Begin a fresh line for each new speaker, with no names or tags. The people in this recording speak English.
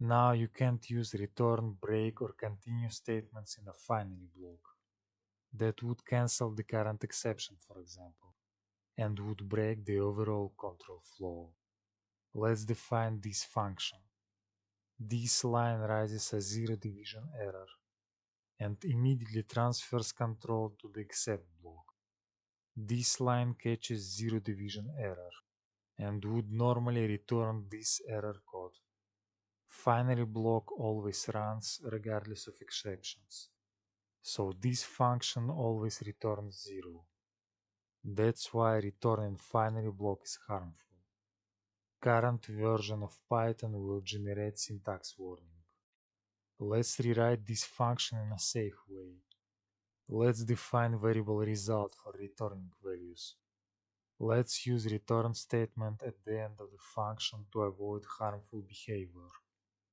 Now you can't use return, break, or continue statements in a finary block. That would cancel the current exception, for example, and would break the overall control flow. Let's define this function. This line raises a zero division error and immediately transfers control to the except block. This line catches zero division error and would normally return this error code. Finary block always runs regardless of exceptions, so this function always returns zero. That's why returning finary block is harmful. Current version of Python will generate syntax warning. Let's rewrite this function in a safe way. Let's define variable result for returning values. Let's use return statement at the end of the function to avoid harmful behavior.